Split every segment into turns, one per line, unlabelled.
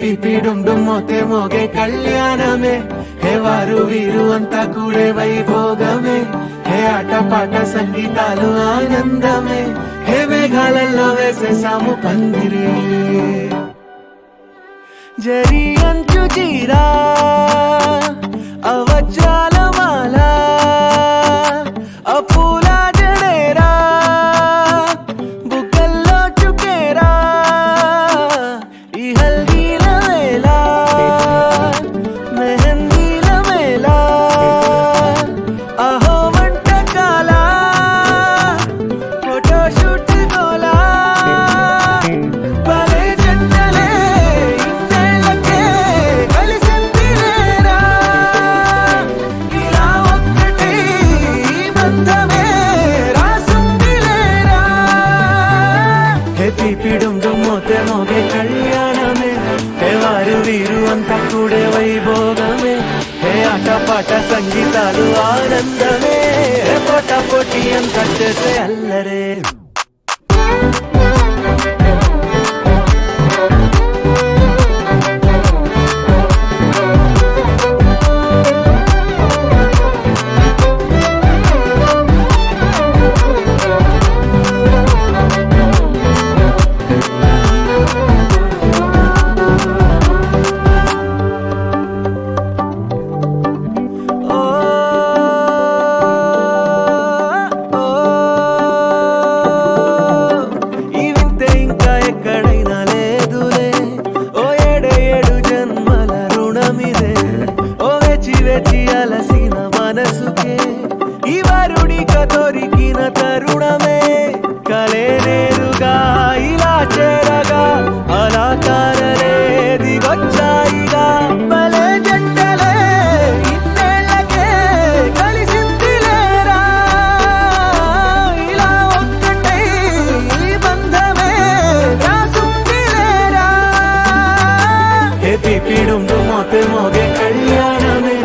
PP డుమ్ డుమ్ Mothe మోగే కళ్యాణమే హే వారు వీరు అంతా కూడే వైభోగమే హే ఆటపాట సంగీతాలు ఆనందమే హే మేఘాలలో వేసేసాము పందిరి జరి అంచు చీరా అవజ్రాల మాల అపూల జడేరా బుగ్గల్లో చుకేరా ఈ హల్దీల వేళ మెహందీల మేళ అహో వంటకాల ఫోటోషూట్ గోలా భలే జంటలే ఇన్నేళ్ళకే కలిసిందిలేరా ఇలా ఒక్కటే ఈ బంధమే రాసుందిలేరా హే పిపి డుమ్ డుమ్ మోతే మోగే కళ్యాణమే హే వారు వీరు అంతా కూడే వైభోగమే హే ఆటపాట సంగీతాలు ఆనందమే హే పోటా పోటీ అంతా చేసే అల్లరే ఈ వింతే ఇంకా ఎక్కడైనా లేదులే ఓ ఏడు జన్మల రుణమిదే ఓ వేచి వేచి అలసిన మనసుకే ఈ వరుడిక దొరికిన తరుణమే కలే నేరుగా ఇలా చేరగా అలా కారలే దిగొచ్చాయిగా భలే జంటలే ఇన్నేళ్ళకే కలిసిందిలేరా ఇలా ఒక్కటే ఈ బంధమే రాసుందిలేరా హే పిపి డుమ్ డుమ్ మోతే మోగే కళ్యాణమే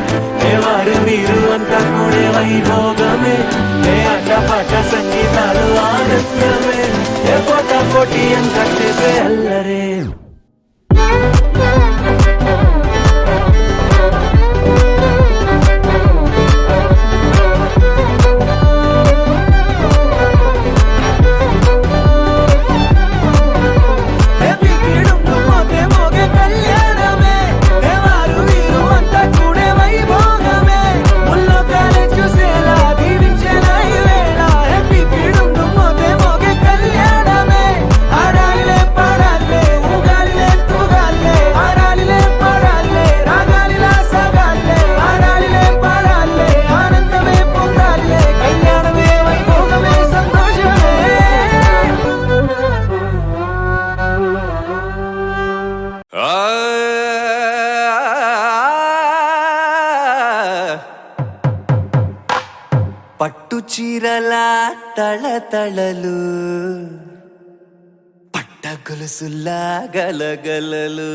హే వారు వీరు అంతా కూడే వైభోగమే హే ఆటపాట సంగీతాలు ఆనందమే హే పోటా పోటీ అంతా చేసే అల్లరే హే పిపి డుమ్ డుమ్ మోతే మోగే కళ్యాణమే హే వారు వీరు అంతా కూడే వైభోగమే ముల్లోకాలే చూసేలా దీవించేలా ఈ వేళ హే పిపి డుమ్ డుమ్ మోతే మోగే కళ్యాణమే ఆడాలిలే పాడాలిలే ఊగాలిలే తూగాలిలే ఆడాలిలే పాడాలిలే రాగాలిలా సాగాలిలే ఆడాలిలే పాడాలిలే ఆనందమే పొందాలిలే కళ్యాణమే వైభోగమే సంతోషమే పట్టు చీరల తళతళలు పట్ట గొలుసులా గలగలలు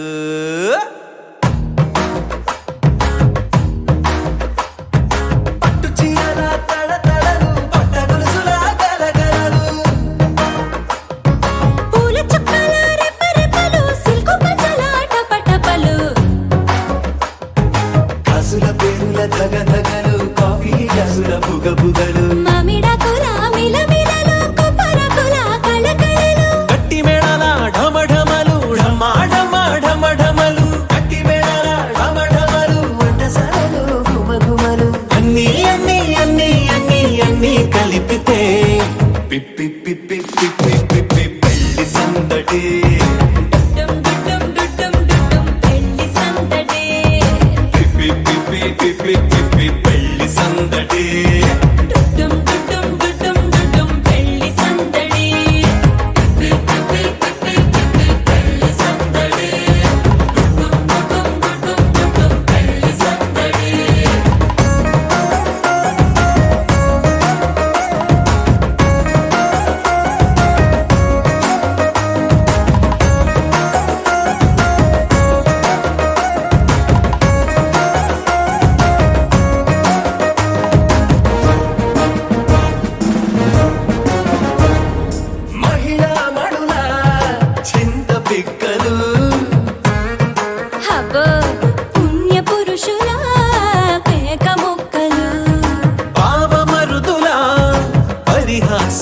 పట్టు చీరల తళతళలు పట్ట గొలుసులా గలగలలు
పూల చుక్కల రెపరెపలు సిల్కు పంచల టపటపలు
కాసుల పేరుల ధగధగలు కాఫీ గ్లాసుల బుగబుగలు
మామిడాకుల మిలమిలలు కొబ్బరకుల కళకళలు
గట్టి మేళాల ఢమఢమలు ఢమాఢమలు గట్టి మేళాల ఢమఢమలు వంటసాలలు గుమగుమలు అన్నీ అన్నీ అన్నీ అన్నీ అన్నీ కలిపితే పిప్పి పిప్పి పిప్పి పిప్పి పెళ్లి సందడి
డుమ్ డుమ్ డుమ్ డుమ్ పెళ్లి సందడి
పిప్పి పిప్పి పిప్పి పిప్పి పెళ్లి సందడి
డుమ్ డుమ్ డుమ్ డుమ్ పెళ్లి సందడి పిపి పిపి పిపి పిపి పెళ్లి సందడి డుమ్ డుమ్ డుమ్ పెళ్లి సందడి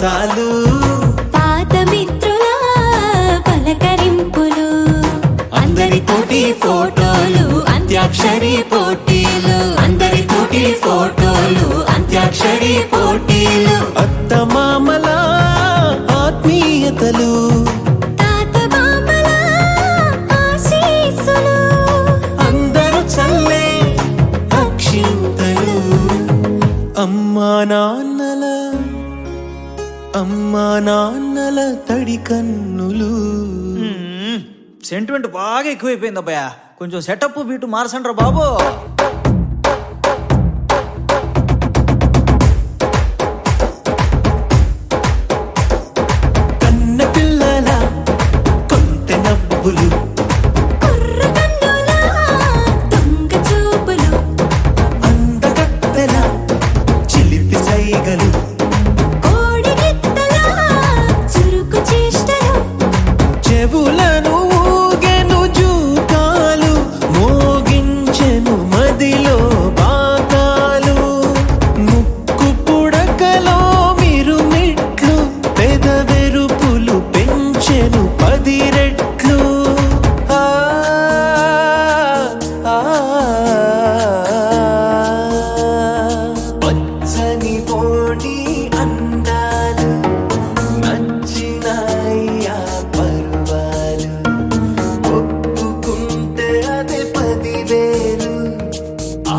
సరసాలు
పాత మిత్రుల పలకరింపులు
అందరితోటి ఫోటోలు అంత్యాక్షరి పోటీలు
అందరితోటి ఫోటోలు అంత్యాక్షరి పోటీలు
అత్తమామల ఆత్మీయతలు
తాత బామ్మల ఆశీస్సులు
అందరూ చల్లే అక్షింతలు అమ్మా నాన్నల తడి కన్నులు.
సెంటిమెంట్ బాగా ఎక్కువైపోయింది అబ్బాయా, కొంచెం సెటప్ బీటు మార్చండ్రా బాబు.
కన్న పిల్లల కొంటె నవ్వులు
కుర్ర కన్నుల దొంగ చూపులు
అందగత్తెల చిలిపి సైగలు
కోడి గిత్తల చురుకు చేష్టలు
చెవులను ఊగెను జూకాలు మోగించెను మదిలో బాకాలు ముక్కు పుడకలో మిరుమిట్లు పెదవెరుపులు పెంచెను 10 రెట్లు ఆ, ఆ, పచ్చని పోడి అందాలు నచ్చినాయ్యా పర్వాలు ఒప్పుకుంటే అదే 10,000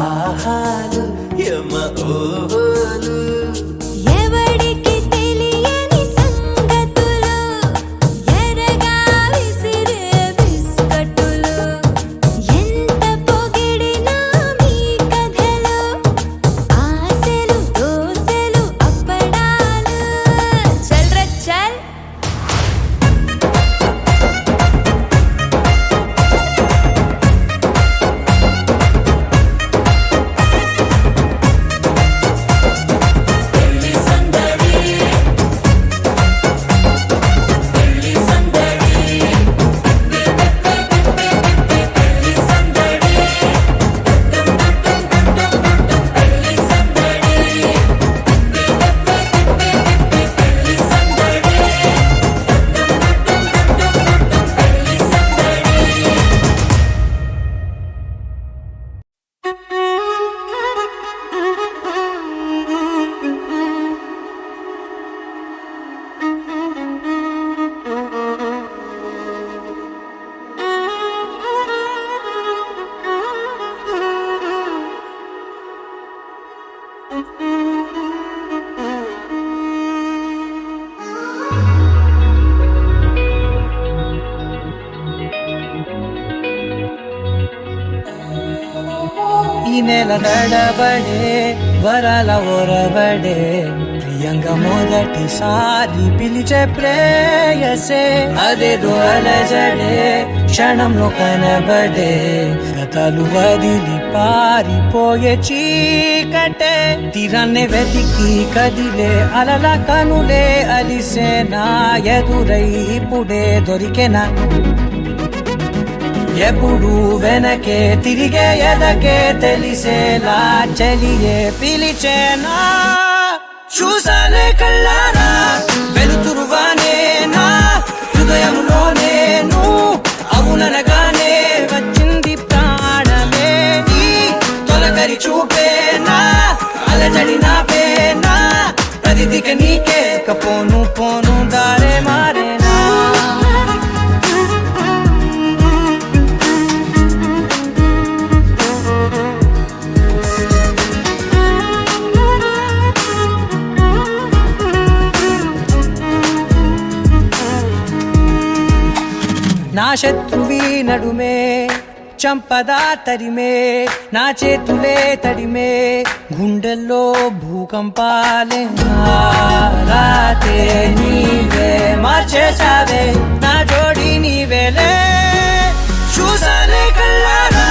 ఆహాలు యమ ఓహోలు
ఎవడికి తెలియని సంగతులు ఎరగా విసిరే బిస్కట్టులు ఎంత పొగిడినా మీ కథలు ఆశలు దోసెలు అప్పడాలు చల్ రే చల్ పెళ్లి సందడి పెళ్లి సందడి పెళ్లి సందడి పెళ్లి సందడి పెళ్లి సందడి పెళ్లి సందడి
ఈ నెల నడబడే వరాల ఒరబడే ప్రియంగా మొదటిసారి పిలిచే ప్రేయసే అదేదో అలజడే క్షణంలో కనబడే గతాలు వదిలి పారిపోయే చీకటే తీరాన్ని వెతికి కదిలే అలల కనులే అలిసే నా ఎదురై ఇప్పుడే దొరికెనా ఎప్పుడు వెనకే తిరిగే ఎదకే తెలిసేలా చెలియే పిలిచేనా చూసానే కళ్ళారా వెలుతురువానే నా హృదయంలోనే అవుననగానే వచ్చింది ప్రాణమే నీ తొలకరి చూపేనా అలజడి నాపేనా ప్రతిదిక నీకే పోను పోను దారే మారేనా నా శత్రువి నడుమే చంపదా తరిమే నా చేతులే తడిమే గుండెల్లో భూకంపాలే రాతే నీవే మార్చేసావే నా జోడి నీవేలే చూసానే కళ్ళారా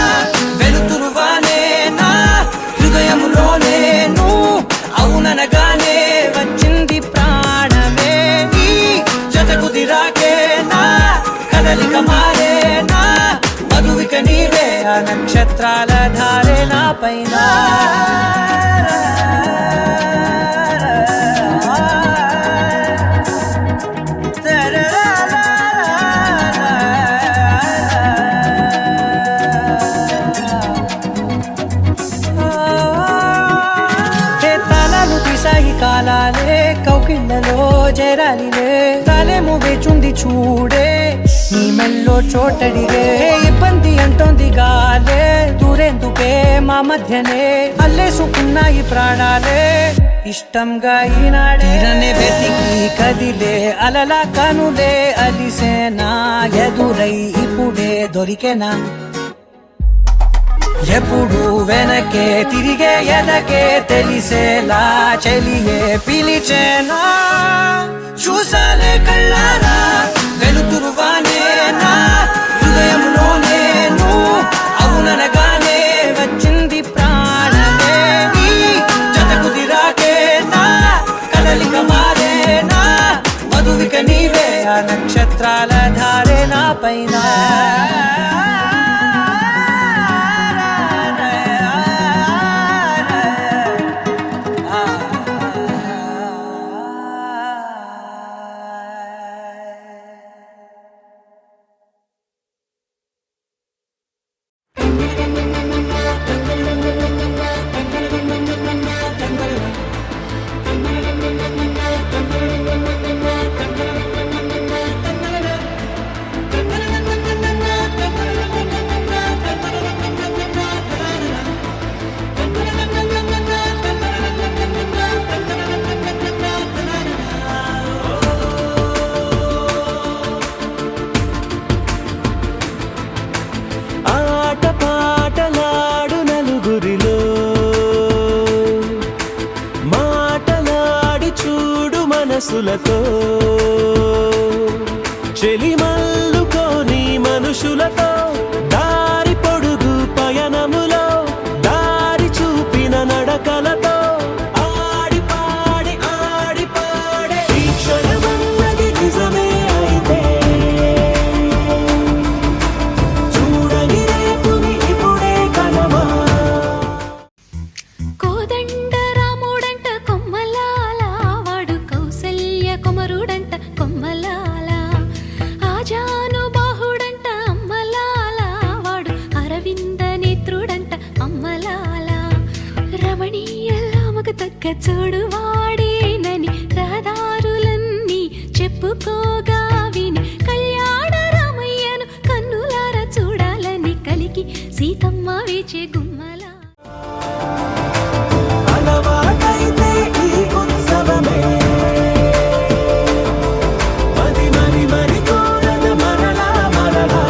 వెలుతురువానే నా హృదయంలోనే అవుననగానే వచ్చింది ప్రాణమే నీ జత కుదిరాకే నా కదలిక మారేనా మధువిక నీవే ఆ నక్షత్రాల ధారే నా పైన కాలాలే కౌకిళ్ళలో చేరాలిలే తాలేమో వేచుంది చూడే నీ మెల్లో చోటడిగే ఇబ్బంది అంటోంది గాలే దూరేందుకే మా మధ్యనే అల్లేసుకున్నాయి ప్రాణాలే ఇష్టంగా ఈనాడే వెతికి కదిలే అలలా కనులే అలిసేనా ఎదురై ఇప్పుడే దొరికేనా ఎప్పుడు వెనకే తిరిగే ఎదకే తెలిసేలా చెలియే పిలిచేనా చూసాలే కళ్ళారా వెలుతురువానే నా హృదయంలో నేను అవుననగానే వచ్చింది ప్రాణమే నీ జత కుదిరాకే నా కదలిక మారేనా మధువిక నీవే ఆ నక్షత్రాల ధారే నా పైన
ఆట పాటలాడు నలుగురిలో మాటలాడి చూడు మనసులతో చెలిమల్లుకోని మనుషులతో దారి పొడుగు పయనములో దారి చూపిన నడకలతో ఆడి పాడి ఈ క్షణమన్నది నిజమే అయితే చూడని రేపుని ఇప్పుడే కలమా
కోదండ రాముడంట కొమ్మలాల వాడు కౌసల్య కుమరుడంట కొమ్మలాల ఆజాను బాహుడంట అమ్మలాల వాడు అరవింద నేత్రుడంట అమ్మలాల రమణీయలామకు తగ్గ చూడు వాడేనని రహదారులన్నీ చెప్పుకోగా విని కళ్యాణ రామయ్యను కన్నులార చూడాలని కలిగి సీతమ్మ వేచే గుమ్మలా
అలవాటైతే ఈ ఉత్సవమే మరి కోరద మరలా మరలా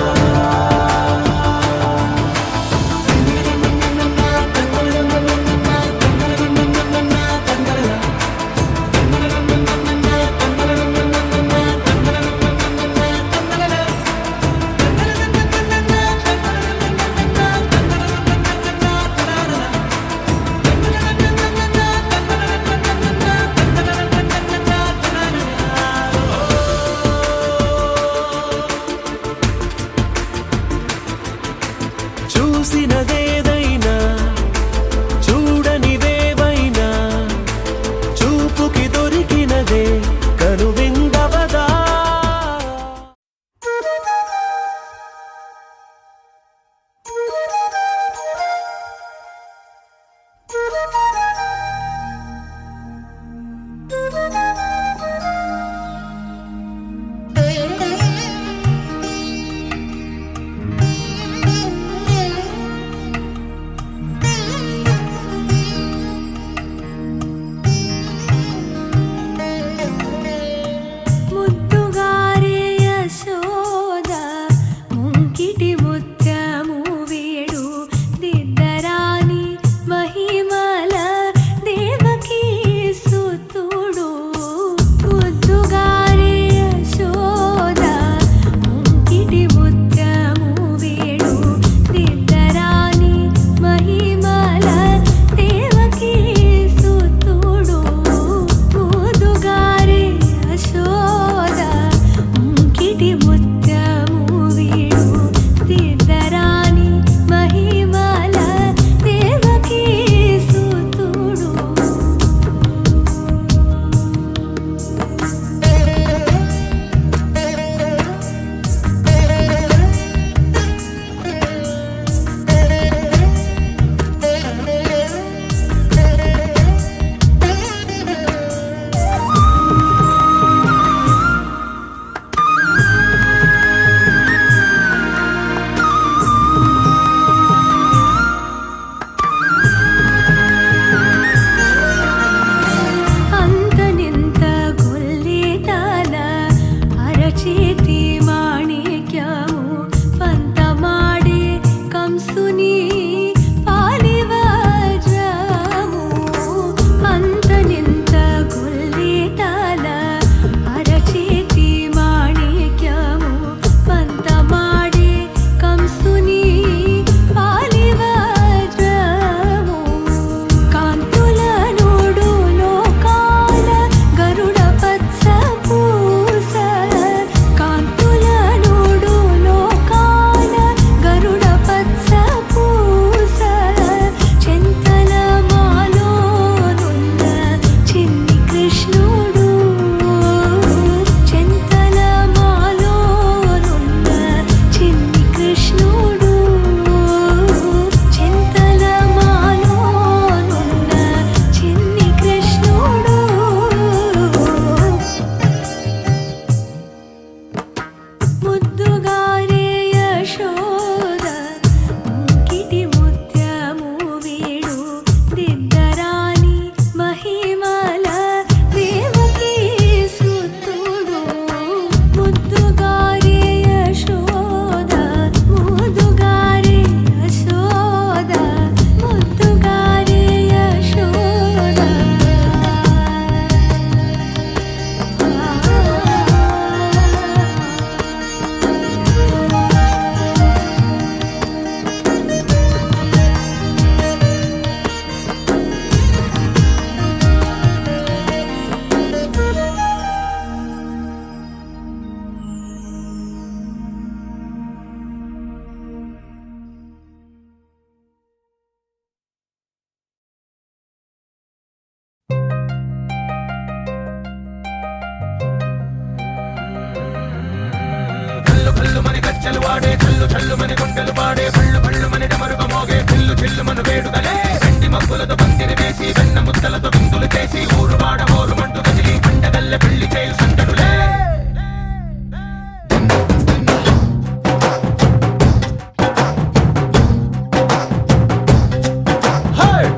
గచ్చలు వాడే చల్లు చల్లు మని గుండెలు పాడే పళ్ళు పళ్ళు మని డమరుగ మోగే చిల్లు చిల్లు మన వేడుదలే వెండి మబ్బులతో పందిరి వేసి వెన్న ముద్దలతో విందులు చేసి ఊరు వాడ ఊరు మంటు కదిలి పండగల్లె పెళ్లి చేయు సందడులే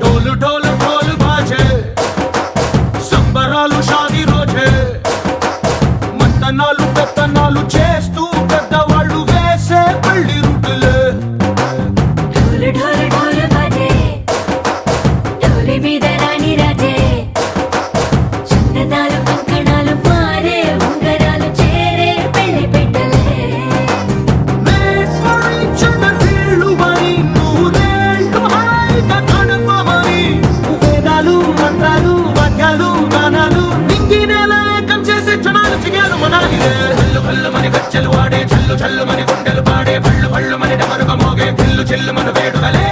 ढोल ढोल ढोल बाजे సంబరాలు షాదీ రోజే మంతనాలు పెత్తనాలు చేస్తూ పెద్దవాళ్ళు వేసే పెళ్లి రుటులే
ढोल ढोल ढोल बाजे ढोली మీద రాణి రాజే చందనాలు కంకణాలు మారే ఉంగరాలు చేరే పెళ్లి పెట్టలే
వీళ్ళు మరి నూరేళ్ళు హాయిగా గడపమని వేదాలు మంత్రాలు వాక్యాలు గానాలు నింగి నేల ఏకం చేసే క్షణాలు చిగాలు మనాలిలే హల్లు హల్లు మని గచ్చలు వాడే చల్లు చల్లు మని గుండెలు పాడే పళ్ళు పళ్ళు మని డమరుగ మోగే చిల్లు చిల్లు మన వేడుదలే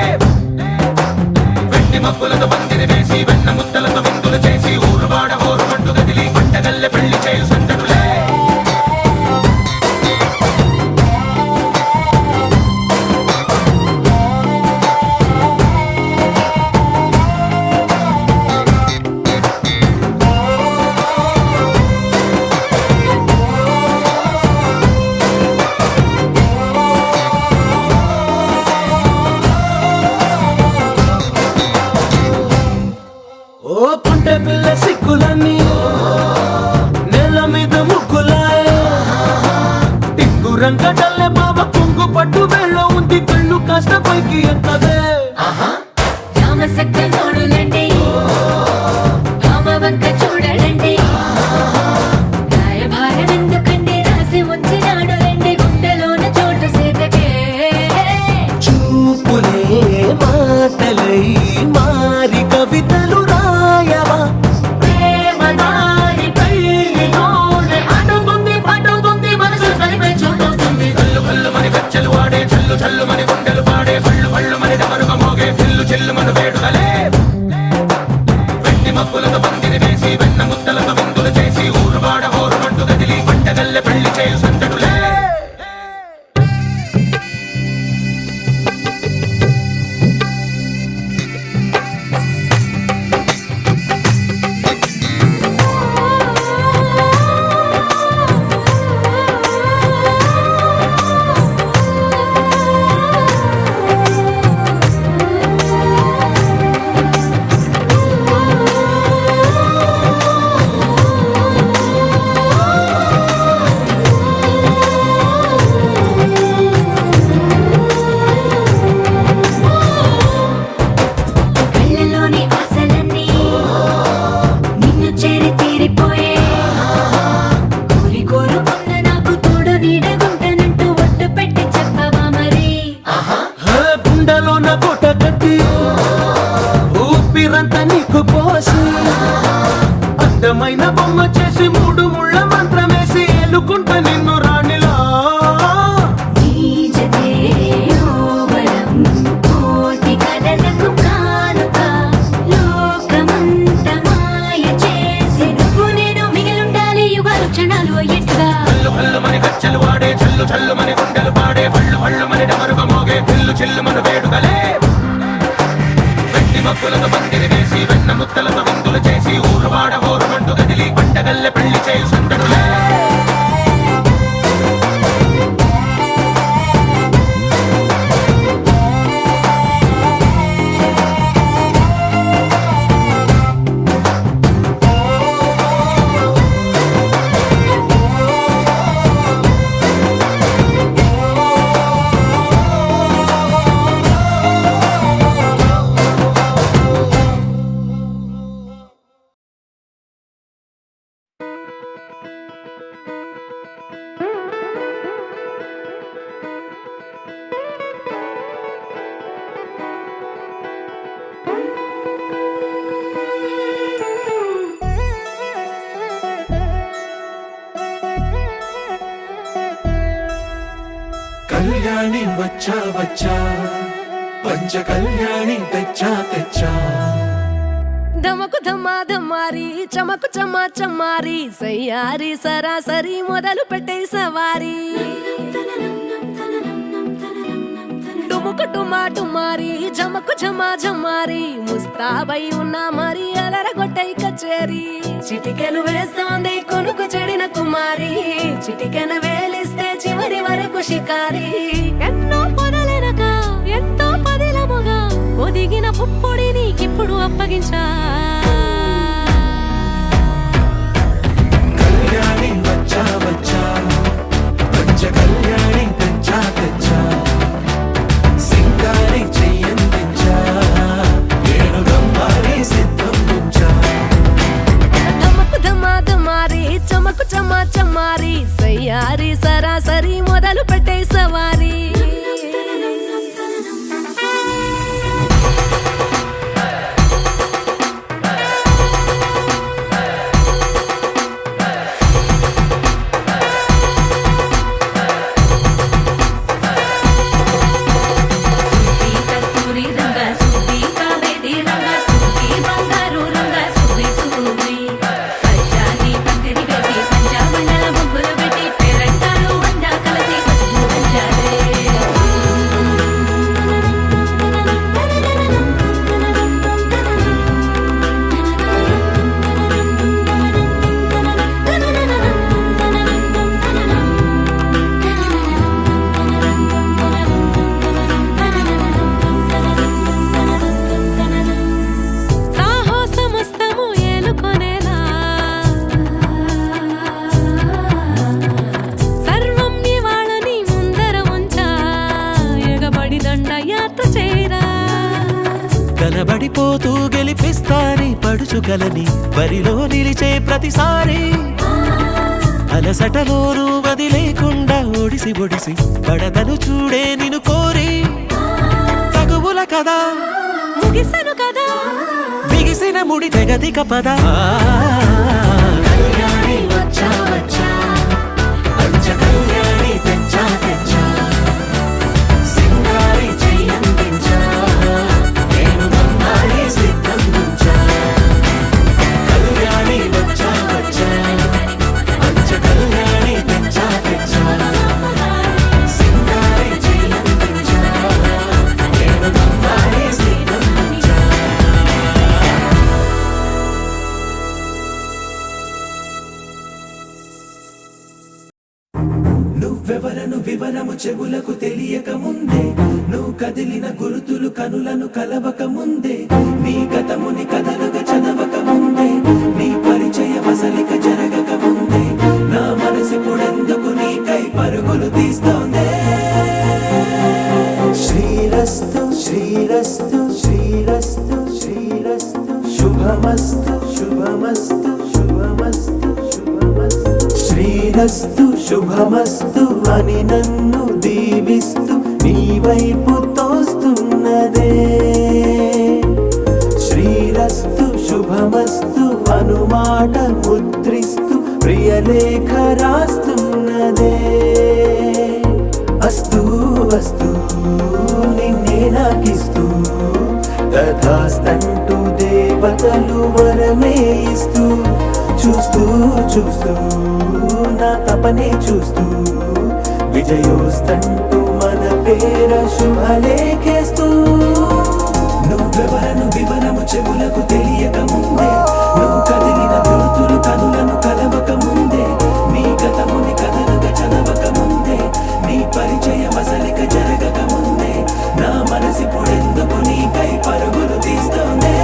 వెండి మబ్బులతో పందిరి వేసి వెన్న ముద్దలతో విందులు చేసి ఊరు వాడ ఊరు మంటు కదిలి పంటగల్లె పెళ్లి చేయు సందడులే ఓ పుంటె పిల్ల సిక్కులన్నీ నేల మీద ముగ్గులాయే టింగు రంగడల్లె బాబ కుంగు పట్టు వెళ్ళ ఉంది కళ్ళు కాస్త పైకి ఎత్తదే
రామసక్క నోడులండి రామవంక చూడలండి రాయభారం ఎందుకండి రాసి ఉంచినాడు రండి గుండెలోన చోటు సేతకే
చూపులే మాటలై మారి కవితలు రాయవా
ప్రేమ దారి పెళ్లిలోనే అడుగుంది పట్టుకుంది మనసు కలిపే చూడుతుంది
కల్లు కల్లు మని గచ్చలు వాడే చల్లు చల్లు మని గుండెలు పాడే పళ్ళు పళ్ళు మని డమరుగ మోగే చిల్లు చిల్లు మన వేడుదలే వెండి మబ్బులతో పందిరి వేసి వెన్న ముద్దలతో విందులు చేసి ఊరు వాడ ఊరు మంటు కదిలి పంటగల్లె పెళ్లి చేయు సందడులే
కళ్ళలోని ఆశలన్నీ నిన్ను చేరి తీరిపోయే కోరి కోరుకున్న నాకు తోడు నీడగుంటానంటూ ఒట్టు పెట్టి చెప్పవా మరి
గుండెలోన కోట కట్టి ఊపిరంతా నీకు పోసి అందమైన బొమ్మ చేసి మూడు ముళ్ళ మంత్రమేసి ఎలుకుంటా నిన్ను రాణిలా
నీజతే యోవరం కోటి కలలకు కానుక లోకమంత మాయ చేసి నువ్వు నేను మిగిలుండాలి యుగాలు క్షణాలు అయ్యేట్టుగా
కల్లు కల్లు మని గచ్చలు వాడే చల్లు చల్లు మని గుండెలు పాడే పళ్ళు పళ్ళు మని డమరుగ మోగే చిల్లు చిల్లు మన వేడుదలే వెండి మబ్బులతో పందిరి వేసి వెన్న ముద్దలతో విందులు చేసి ఊరు వాడ ఊరు మంటు కదిలి పంటగల్లె పెళ్లి చేయు సందడులే కళ్యాణి వచ్చా వచ్చా పంచ కళ్యాణి తెచ్చా తెచ్చా
ధమకు ధమా ధమారి చమకు చమా చమారి సయ్యారి సరాసరి మొదలు పెట్టే సవారీ టుముకు టుమాటు మారి జమకు జమా జమారి ముస్తాబై ఉన్నా మరి అలరగొట్టై కచేరి చిటికెను వేస్తోంది కొనుకు చెడిన కుమారి చిటికెను వేలిస్తే చివరి వరకు షికారి ఎన్నో పొదలెనక ఎంతో పదిలముగా ఒదిగిన పుప్పొడి నీకిప్పుడు అప్పగించా
కళ్యాణి వచ్చా వచ్చా పంచ కళ్యాణి తెచ్చా తెచ్చా సింగారి చెయ్యందించా ఏనుగమ్మారి సిద్ధం ఉంచా
ధమకు ధమాధమారి చమకు చమా చమారి సయ్యారి సరాసరి మొదలు పెట్టే సవారీ
కస్తూరి రంగ సుబ్బి కావేరి రంగ సుబ్బి బంగారు రంగ సుబ్బి సుబ్బి పంచాని పందిరి వేసి పంచామండల ముగ్గులు పెట్టి పేరంటాలు అందా కలిసి పసుపు పంచాలే
సాహసమస్తము ఏలుకొనేలా సర్వం ఇవాళ నీ ముందర ఉంచా ఎగబడి దండయాత్ర చేరా
కలబడిపోతూ గెలిపిస్తాని పడుచుకలని బరిలో నిలిచే ప్రతిసారి అలసటలోనూ వదిలేకుండా ఒడిసి ఒడిసి పడదను చూడే నిన్ను కోరి తగువుల కదా
ముగిసెను కదా
బిగిసిన ముడి తెగదిక పద కళ్యాణి వచ్చా వచ్చా పంచ కళ్యాణి తెచ్చా తెచ్చా సింగారి చెయ్యందించా నేను నమ్మాలి సిద్ధం ఉంచా కళ్యాణి వచ్చా వచ్చా పంచ కళ్యాణి తెచ్చా తెచ్చా సింగారి చెయ్యందించా నేను నమ్మాలి సిద్ధం ఉంచా నువ్వెవరను వివరము చెవులకు తెలియక ముందే నువ్వు కదిలిన గురుతులు కనులను కలవక ముందే నీ గతముని కథలుగా చదవక ముందే నీ పరిచయ మసలిక జరగక ముందే నా మనసు పొడెందుకు నీకై పరుగులు తీస్తోందే శ్రీరస్తు శ్రీరస్తు శ్రీరస్తు శ్రీరస్తు శుభమస్తు శుభమస్తు శుభమస్తు శుభమస్తు శ్రీరస్తు శుభమస్తు అని నన్ను దీవిస్తూ నీ వైపు తోస్తున్నదే శ్రీరస్తు శుభమస్తు అనుమాట ముద్రిస్తూ ప్రియలేఖ రాస్తున్నదే అస్తు అస్తు నిన్నే నాకిస్తూ తథాస్తంటూ దేవతలు వరమే ఇస్తూ చూస్తూ చూస్తూ నా తపనే చూస్తూ విజయోస్తంటూ మన పేర శుభలేఖేస్తూ నువ్వెవరను వివరము చెవులకు తెలియక ముందే నువ్వు కదిలిన గుర్తులు కనులను కలవక ముందే నీ గతముని కథలుగా చదవక ముందే నీ పరిచయ మసలిక జరగక ముందే నా మనసి పొడెందుకు నీకై పరుగులు తీస్తోందే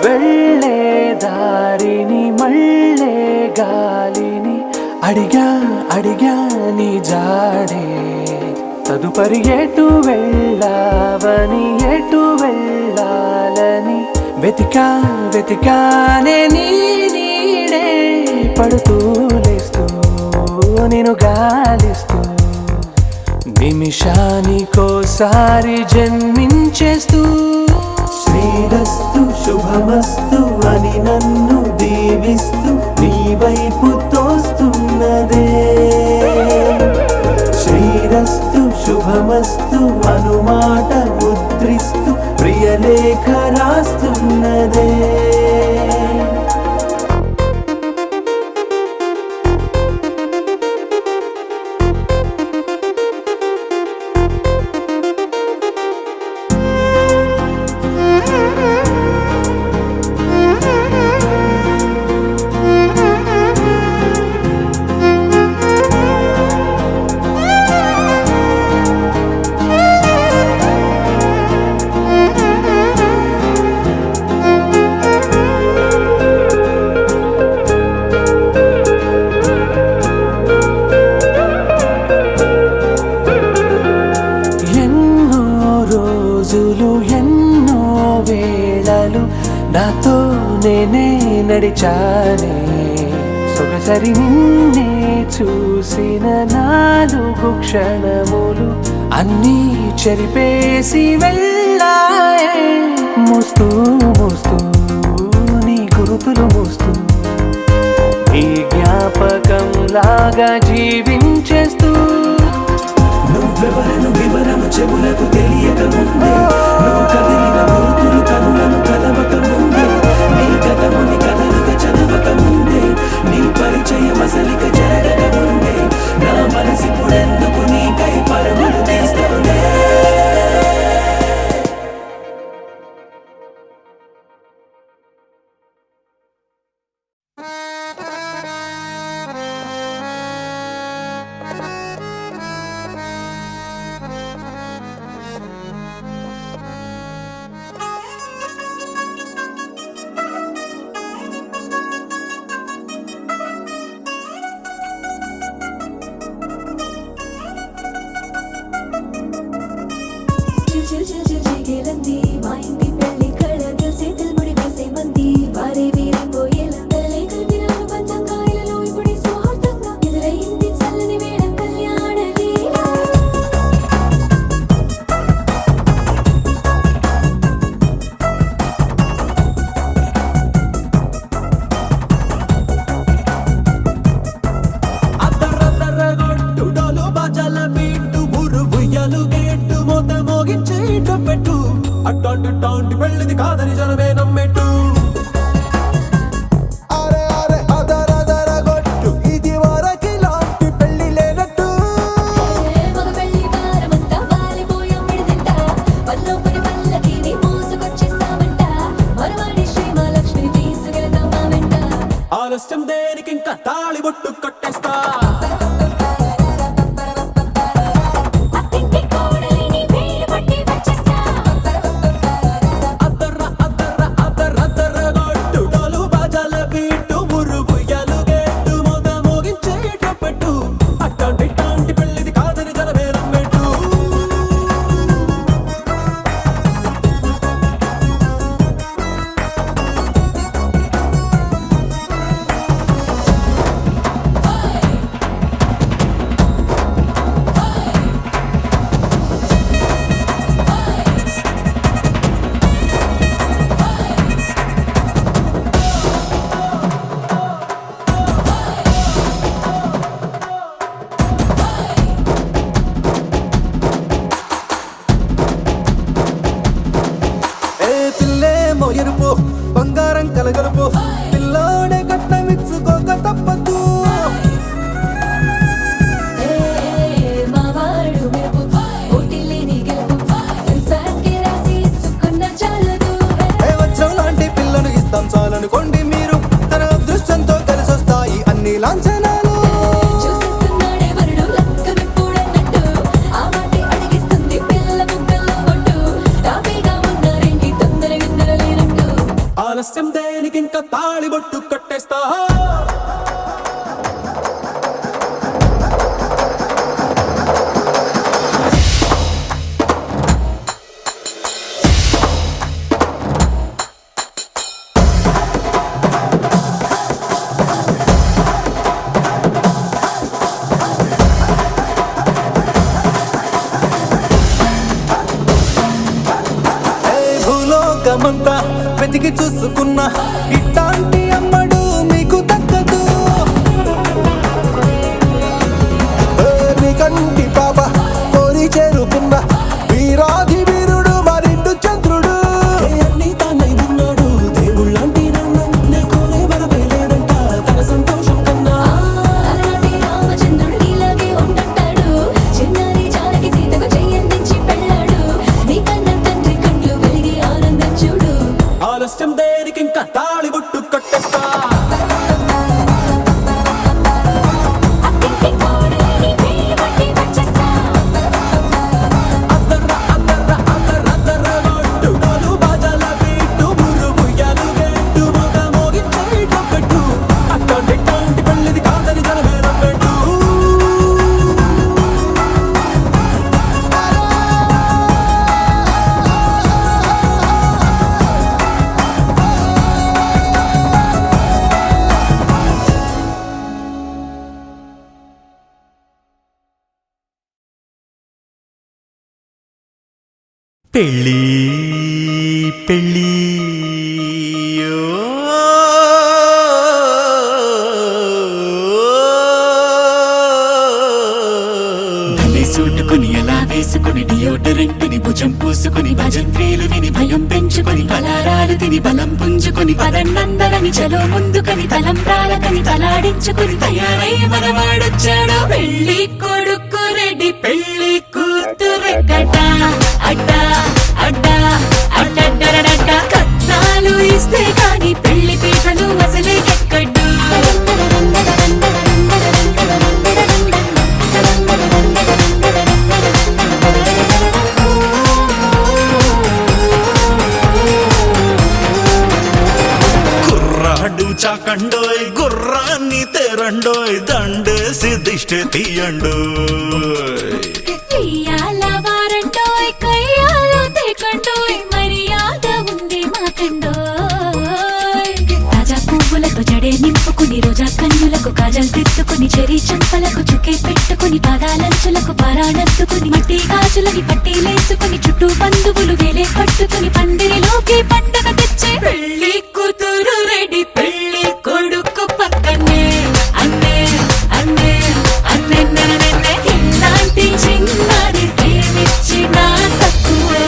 వెళ్ళే దారిని మళ్ళే గాలిని అడిగా అడిగా నీ జాడే తదుపరి ఎటు వెళ్ళావని ఎటు వెళ్ళాలని వెతికా వెతికానే నీ నీడే పడుతూ లేస్తూ నేను గాలిస్తూ నిమి నిమిషానికోసారి జన్మించేస్తూ శ్రీరస్తు శుభమస్తు అని నన్ను దీవిస్తూ నీ వైపు తోస్తున్నదే శ్రీరస్తు శుభమస్తు అనుమాట ముద్రిస్తూ ప్రియలేఖ రాస్తున్నదే ఎన్నో వేళలు నాతో నేనే నడిచానే సొగసరి నిన్నే చూసిన 4 క్షణములు అన్నీ చెరిపేసి వెళ్ళాయే మోస్తూ మోస్తూ నీ గురుతులు మోస్తూ ఈ జ్ఞాపకం లాగా జీవించేస్తూ నువ్వెవరను వివరము చెవులకు తెలియక ముందే నువ్వు కదిలిన గురుతులు కనులను కలవక ముందే నీ గతముని కదలిక చదవక ముందే నీ పరిచయం అసలిక జరగక ముందే నా మనసిప్పుడెందుకు నీకై పరుగులు తీస్తుందే
చిగిలంది మా ఇంటి పెళ్లి కళగా చేతులు ముడి వేసే మంది వారే వీరిపోయేలా తల్లి కలిపినాను పంచంగాయలలో ఇప్పుడు సౌహార్దంగా ఎదురయింది చల్లని వేళ కళ్యాణ లీల
అద్దరద్దరగొట్టు డోలు బాజాల బీటు ఊరు ఉయ్యాలు గేట్టు మోత మోగించే పెట్టు అట్టాంటి టాంటి పెళ్ళిది కాదని జనమే నమ్మెట్టు అరే అరే అదరదరగొట్టు ఇది వరకి లాంటి పెళ్లి లేనట్టు
మగ పెళ్లి వారమంతా వాలిపోయాం విడిదింట పల్లో పని పల్లకిని మోసుకొచ్చేస్తామంట మరవాడి శ్రీమహాలక్ష్మిని తీసుకెళ్తాం మా వెంట
ఆలస్యం దేనికి ఇంకా తాళి బొట్టు కట్టేస్తా
అత్తింటి కోడలిని వేలు పట్టి వచ్చేస్తా
అద్దరద్దరగొట్టు డోలు బాజాల బీటు ఊరు ఉయ్యాలు గేట్టు మోత మోగించే పెట్టు అట్టాంటి టాంటి పెళ్ళిది కాదని జనమే నమ్మెట్టు ఎరుపు బంగారం కలగలుపు పిల్లోడే కట్టమిచ్చుకోక తప్పదు
మావాడు మెరుపు ఓటిల్లిని గెలుపు సెన్సార్కి రాసి ఇచ్చుకున్న చాలదు
వజ్రం లాంటి పిల్లను ఇస్తాం చాలనుకోండి మీరు తన అదృష్టంతో కలిసొస్తాయి అన్ని లాంఛనాలు
చూసిస్తున్నాడే వరుడు లక్కమిప్పుడన్నట్టు ఆ మాటే అడిగిస్తుంది పిల్ల ముక్కల్లో ఒట్టు తాపీగా ఉన్నారేంటి తొందర విందర లేనట్టు
ఆలస్యం దేనికి ఇంకా తాళి బొట్టు కట్టేస్తా లోకమంతా వెతికి చూసుకున్నా ఇట్లాంటి అమ్మడు మీకు దక్కదు. నీ కంటి పాప కోరి చేరుకున్న వీరాధి వీరుడు మరిండు చంద్రుడు. అన్ని తానై ఉన్నాడు దేవుళ్ళంటి నన్ను నే కోరే వరమే లేదంట తన సంతోషం కన్నా.
అలాంటి రామచంద్రుడు నీలాగే ఉండంటాడు. చిన్నారి జానకి సీతకు చెయ్యందించి పెళ్ళాడు. నీ కన్న తండ్రి కండ్లు వెలిగి ఆనందం చూడు.
ఆలస్యం దేనికి ఇంకా తాళి బుట్టు కట్టేస్తా.
అత్తింటి కోడలిని వేలు పట్టి వచ్చేస్తా.
అద్దర్ర అద్దర్ర అద్దర్ర అద్దర్ర కొట్టు డోలు బాజాల బీటు బుర్రు బుయ్యాలు గెట్టు మొగ మోగించే పెట్టు. అట్లాంటి పెళ్ళిది కాదని జనమేరం పెట్టు. పెళ్ళి పెళ్ళి
సూటుకుని ఎలా వేసుకుని డియోడరెంట్ని భుజం పూసుకుని భజంత్రీలు విని భయం పెంచుకుని పలారాలు తిని బలం పుంజుకుని పదన్నందరని చలో ముందుకని తలంబ్రాలకని తలాడించుకుని తయారై మనవాడొచ్చాడు. పెళ్లి కొడుకు రెడ్డి పెళ్లి కూతురెక్కట అడ్డ అడ్డ అడ్డడ్డరడడ్డ కట్నాలు ఇస్తే కాని పెళ్లి పీటలు అసలే ఎక్కడ్డు.
కుర్రాడు చాకండోయ్ గుర్రాన్ని తెరండోయ్ దండేసి దిష్టి తీయండోయ్.
ఇయ్యాల వారంటోయ్ కయ్యాలు తేకండోయ్ మర్యాద ఉంది మాకండోయ్. తాజా పువ్వులతో జడే నింపుకుని రోజా కన్నులకు కాజల్ తిట్టుకుని చెరి చంపలకు చుకే పెట్టుకుని పాదాలంచులకు పారాణత్తుకుని మట్టి గాజులని పట్టీలేసుకుని చుట్టూ బంధువులు వేలే పట్టుకుని పందిరిలోకి పండగ తెచ్చే పెళ్లి కూతురు రెడీ పెళ్లి కొడుకు పక్కనే అన్నే అన్నే అన్నే నన్నే ఇలాంటి చిన్నది ప్రేమించిన తక్కువే.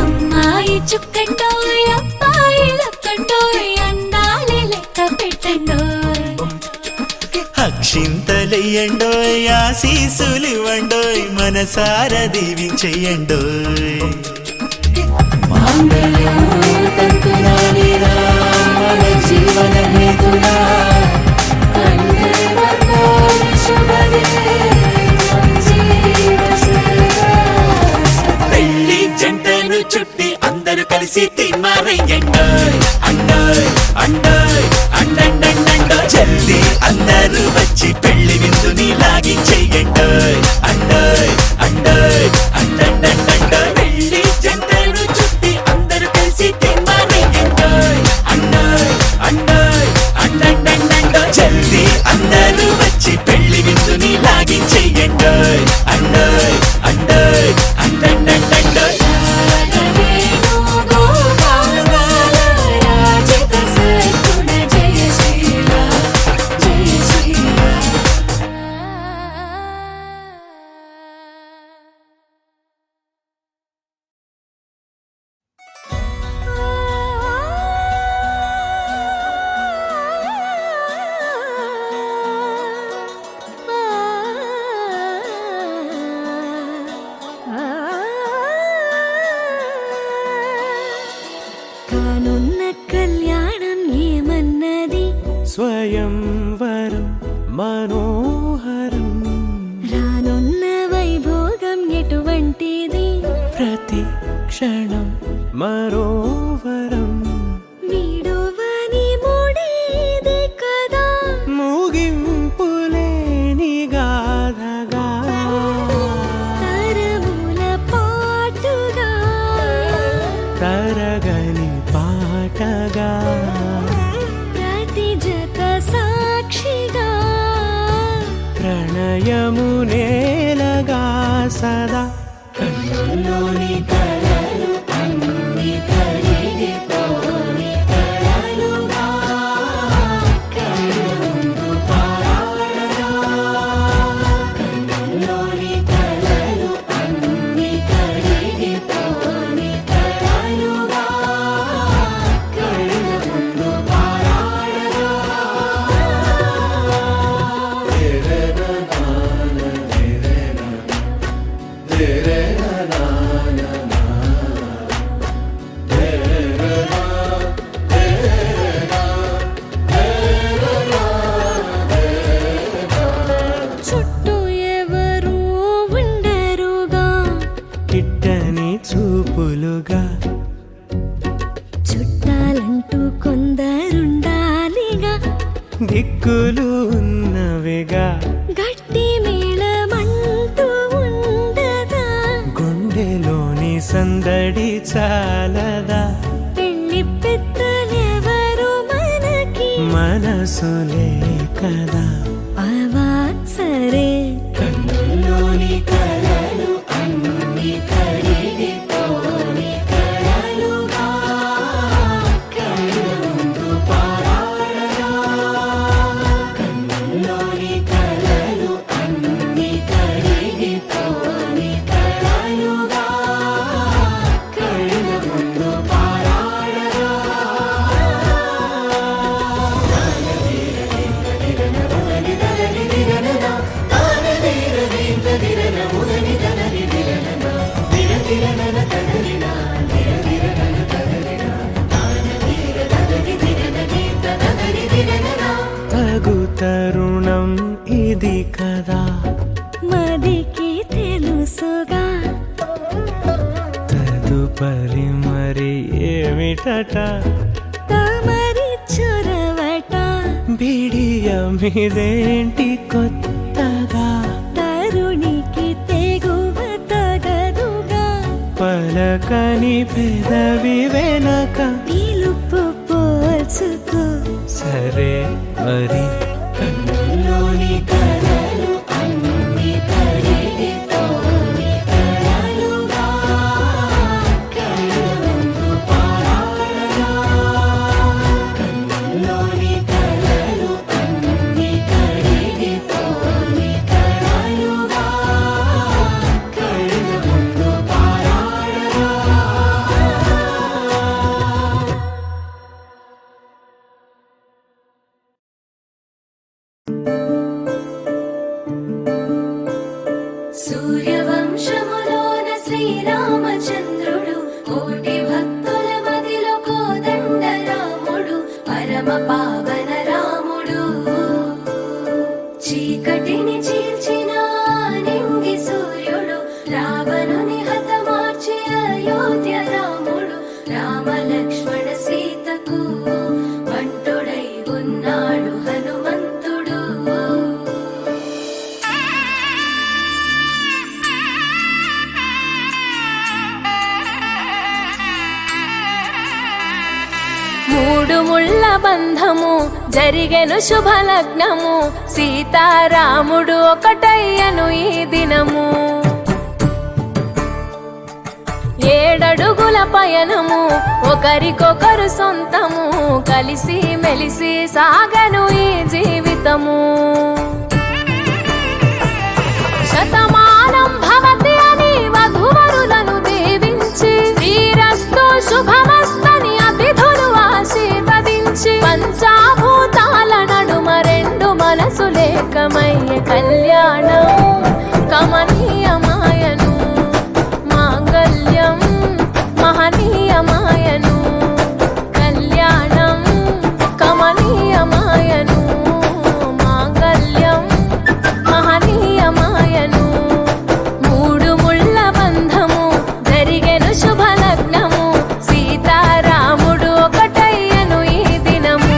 అమ్మాయి చుక్కండోయ్ అబ్బాయి లక్కండోయ్ అందాలే లెక్క పెట్టండోయ్.
అక్షింతలెయ్యండోయ్ ఆశీసులివ్వండోయ్ మనసార దీవించెయ్యండోయ్.
పెళ్లి జంటను చుట్టి అందరూ కలిసి తీర్మారయ్యండోయ్ అండోయ్ అండోయ్ అండండండండోయ్. జల్దీ అందరూ వచ్చి పెళ్లి విందుని లాగించెయ్యండోయ్ అండోయ్ అండోయ్ అండండండండోయ్. పెళ్లి జంటను చుట్టి అందరూ కలిసి తీర్మారయ్యండోయ్ అండోయ్ అండోయ్ అండండండండోయ్. జల్దీ అందరూ వచ్చి పెళ్లి విందుని లాగించెయ్యండోయ్ అండోయ్ అండోయ్ అండండండండోయ్.
కానున్న కళ్యాణం ఏమన్నది
స్వయంవరం మనోహరం
రానున్న వైభోగం ఎటువంటిది
ప్రతి క్షణం మరోవరం
వీడువని ముడిది కదా
ముగింపులేని గాథగా
తరముల పాటుగా
తరగని పాట యమునేలగా సదా
కన్నుల్లోని కలలు అన్ని కరిగిపోని కలలుగా కళ్ళు ముందు పారాడగా కన్నుల్లోని కలలు అన్ని కరిగిపోని కలలుగా కళ్ళు ముందు పారాడగా చుట్టూ ఎవరు ఉండరుగా
కిట్టని చూపులుగా
చుట్టాలంటూ కొందరుండాలిగా
దిక్కులు ఉన్నవిగా
గట్టి మేళమంటూ ఉండదా
గుండెలోని సందడి చాలదా
పెళ్లి పెద్దలెవరు మనకి
మనసులే కదా
అవా సరే కన్నుల్లోని కలలు అన్ని కరిగిపోని కలలుగా కళ్ళు ముందు పారాడగా కన్నుల్లోని కలలు అన్ని కరిగిపోని కలలుగా కళ్ళు ముందు పారాడగా
తగు తరుణం ఇది కదా
మదికి తెలుసుగా
తదుపరి మరి ఏమిటట
తమరి చొరవట
బిడియమిదేంటి కొత్తగా
తరుణికి తెగువ తగదుగా
పలకని పెదవి వెనక
పిలుపు పోల్చుకో
సరే మరి
కన్నుల్లోని కలలు అన్ని కరిగిపోని కలలుగా కళ్ళు ముందు పారాడగా కన్నుల్లోని కలలు అన్ని కరిగిపోని కలలుగా కళ్ళు ముందు పారాడగా సూర్యవంశములోన శ్రీరామచంద్రుడు కోటి భక్తుల మదిలో కోదండ రాముడు పరమ పావన రాముడు చీకటిని చీల్చిన నింగి సూర్యుడు రావణుని హతమార్చి అయోధ్య రాముడు రామ లక్ష్మణ సీతకు బంటుడై ఉన్నాడు హనుమంతుడు మూడు ముళ్ళ బంధము జరిగెను శుభలగ్నము సీతారాముడు ఒకటయ్యను ఈ దినము ఏడడుగుల పయనము ఒకరికొకరు సొంతము కలిసి మెలిసి సాగను ఈ జీవితము శతమానం భవతి అని వధువరులను దీవించి శ్రీరస్తు శుభమస్తని అతిథులు ఆశీర్వదించి పంచాభూతాల నడుమ రెండు మనసులేకమయ్య కళ్యాణం కమనీయమాయను మాంగళ్యం మహనీయమాయను కళ్యాణం కమనీయమాయను మాంగళ్యం మహనీయమాయను మూడు ముళ్ళ బంధము జరిగెను శుభలగ్నము సీతారాముడు ఒకటయ్యను ఈ దినము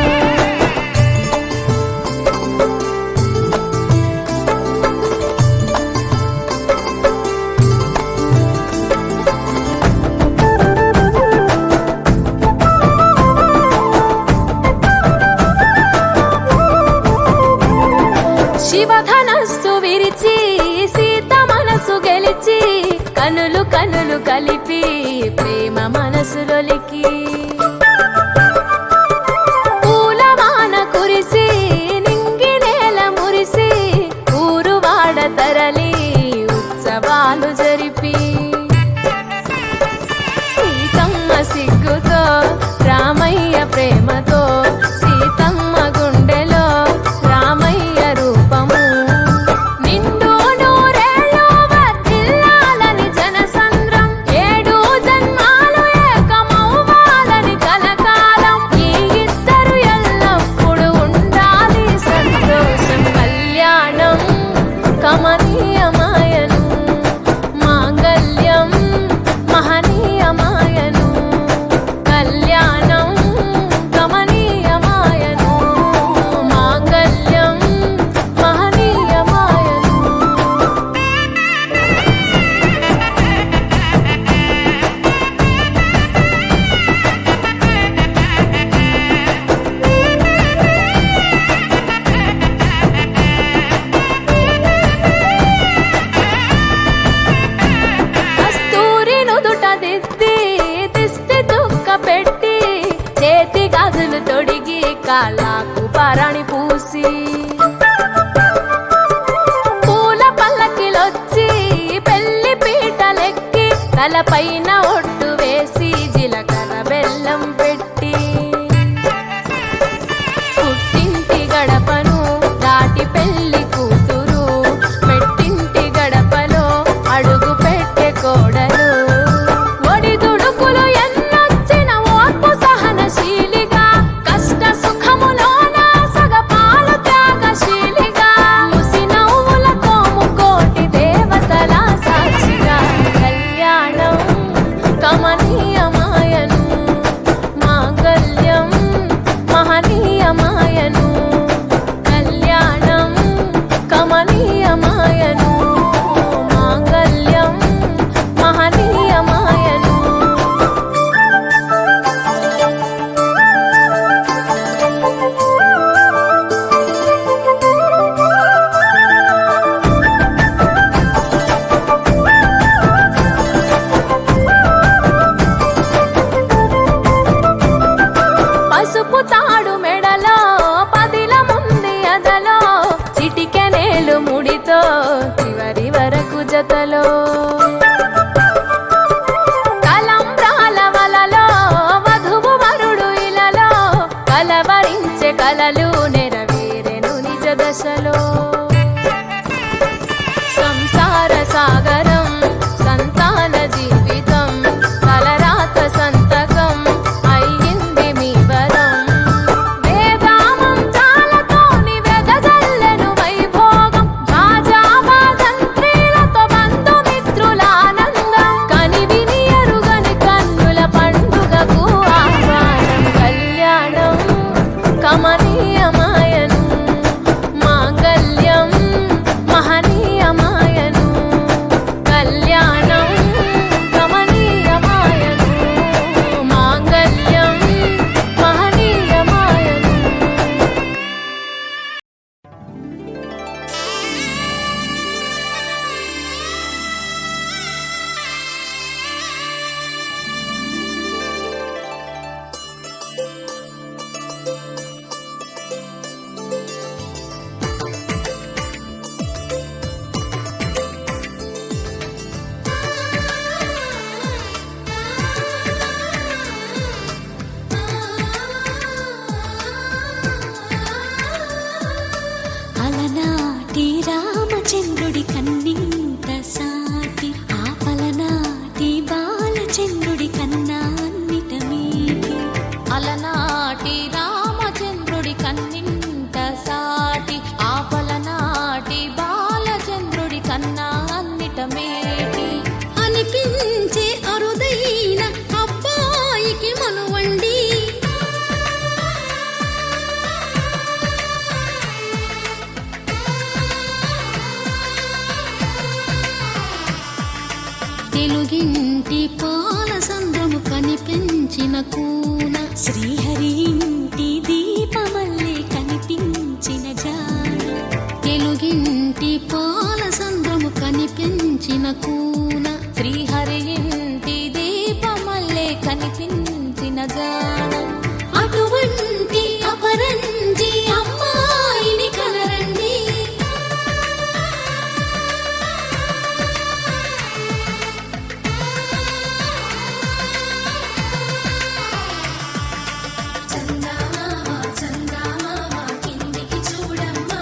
శివధనస్సు విరి పిలిచి సీత మనసు గెలిచి కనులు కనులు కలిపి ప్రేమ మనసులొలికి పూలవాన కురిసి నింగి నేల మురిసి ఊరు వాడ తరలి ఉత్సవాలు జరిపి సీతమ్మ సిగ్గుతో రామయ్య ప్రేమతో సీతమ్మ గుండెలో రామయ్య రూపము నిండు నూరేళ్ళు వర్ధిల్లాలని జనసంద్రం ఏడు జన్మాలు ఏకమవ్వాలని కలకాలం ఈ ఇద్దరు ఎల్లప్పుడూ ఉండాలి సంతోషం కళ్యాణం కమనీయమాయను మాంగళ్యం మహనీయమాయను కళ్యాణం గమనీయమాయను మాంగళ్యం మహనీయమాయను కస్తూరి నుదుట దిద్ది దిష్టి దుక్క పెట్టి చేతి గాజులు తొడిగి కాళ్ళకు పరణి పూసి పూల పల్లకిలొచ్చి పెళ్లి పీటలెక్కి తలపైన ఒట్టు వేసి జీలకర్ర బెల్లం పెట్టి పుట్టింటి గడపను దాటి పెళ్లి కూతురు మెట్టింటి గడపలో అడుగు పెట్టే కోడలు ఒడిదుడుకులు ఎన్నొచ్చిన ఓర్పు సహనశీలిగా కష్ట సుఖములోన సగపాలు త్యాగశీలిగా ముసి నవ్వులతో ముకోటి దేవతల సాక్షిగా కళ్యాణం కమనీయమాయను మాంగళ్యం మహనీయమాయను కళ్యాణం కమనీయమాయను మాంగళ్యం మహనీయమాయను పసుపు తాడు మెడలో పదిల ముంది అదలో చిటికెనేలు ముడితో చివరి వరకు జతలో తలంబ్రాల వలలో వధువు వరుడు ఇలలో కలవరించే కలలు నెరవేరెను నిజ దశలో సంసార సాగరం సంతాన జీవితం తలరాత సంతకం అయ్యింది మీ వరం వేదామంత్రాలతోని వెదజల్లెను వైభోగం రాజావాదంత్రీలతో బంధుమిత్రుల ఆనందం కనివిని ఎరుగని కన్నుల పండుగకు ఆహ్వానం కళ్యాణం కమనీయమాయను మాంగళ్యం మహనీయమాయను కళ్యాణం గమనీయమాయను మాంగళ్యం మహనీయమాయను
అలనాటి రామచంద్రుడి కన్నింత సాటి ఆపలనాటి బాలచంద్రుడి కన్నా అన్నిట మీటి అలనాటి రామచంద్రుడి కన్నింత సాటి ఆపలనాటి బాలచంద్రుడి కన్నా అన్నిట మేటి అనిపించే అరుదైన అబ్బాయికి మనువండి తెలుగింటి పాల సంద్రము కనిపించిన కూన శ్రీహరి ఇంటి దీపమల్లే కనిపించిన జాన తెలుగింటి
కంటి పాల సంద్రము కనిపించిన కూన శ్రీహరి ఇంటి దీపమల్లే కనిపించిన జాన అటువంటి అపరంజి అమ్మాయిని కనరండి.
చందమామ చందమామ కిందికి చూడమ్మా,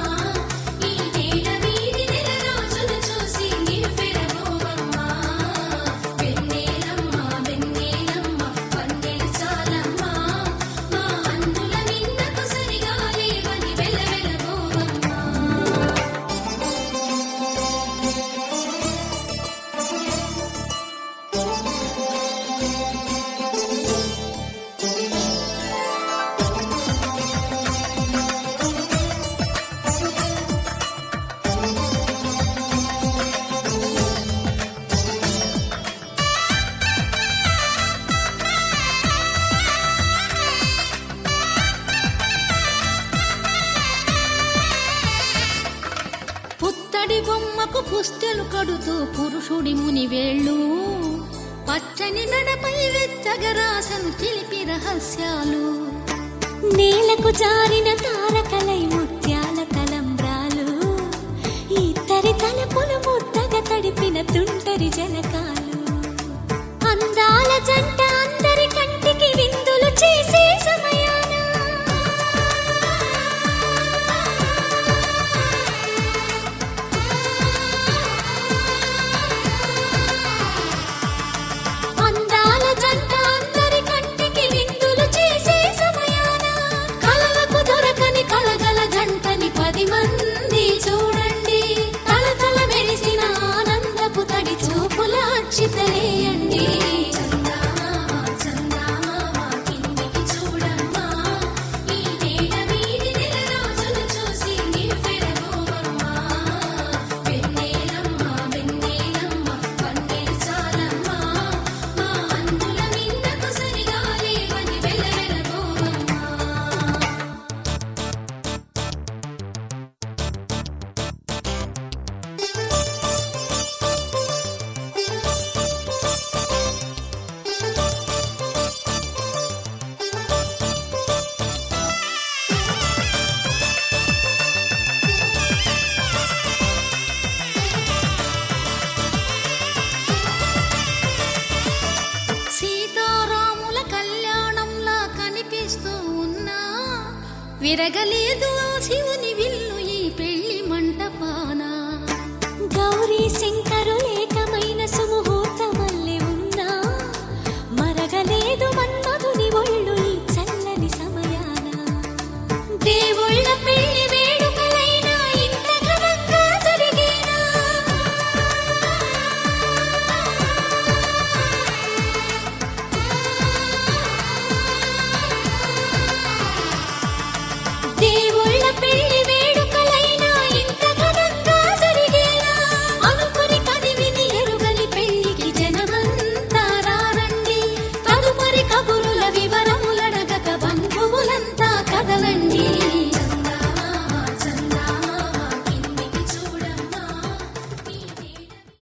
ఈ నేల వీడి నెల రోజులు చూసి నివ్వెరబోవమ్మా. వెన్నెలమ్మ వెన్నెలమ్మ పన్నెలు చాలమ్మా, మా అందుల నిన్నకు సరిగా లేవని వెలవెలబోవమ్మా.
పుత్తడి బొమ్మకు పుస్తెలు కడుతూ పురుషుడి ముని వేళ్ళు పచ్చని నడపై వెచ్చగరాసను చిలిపి రహస్యాలు
నేలకు జారిన తారకలై ముత్యాల తలంబ్రాలు, ఇద్దరి తలపులు ముద్దగా తడిపిన తుంటరి జలకాలు. అందాల జంట అందరి కంటికి విందులు చేసే సమయాన అందాల జంట అందరి కంటికి విందులు చేసే సమయాన కలలకు దొరకని కలగల జంటని 10 మంది చూడండి. తలతల మెరిసిన ఆనందపు తడి చూపుల అక్షితలేయండి. చందమామ చందమామ కిందికి చూడమ్మా, ఈ నేల వీడి నెల రోజులు చూసి నివ్వెరబోవమ్మా. వెన్నెలమ్మ వెన్నెలమ్మ పన్నెలు చాలమ్మా, మా అందుల నిన్నకు సరిగా లేవని వెలవెలబోవమ్మా.
సీతారాముల కళ్యాణంలా కనిపిస్తూ ఉన్నా విరగలేదు ఆ శివుని విల్లు ఈ పెళ్లి మంటపాన.
గౌరీ శంకరులేకమైన సుముహూర్తమల్లె ఉన్నా, మరగలేదు మన్మధుని ఒళ్ళు ఈ చల్లని సమయాన. దేవుళ్ళ పెళ్లి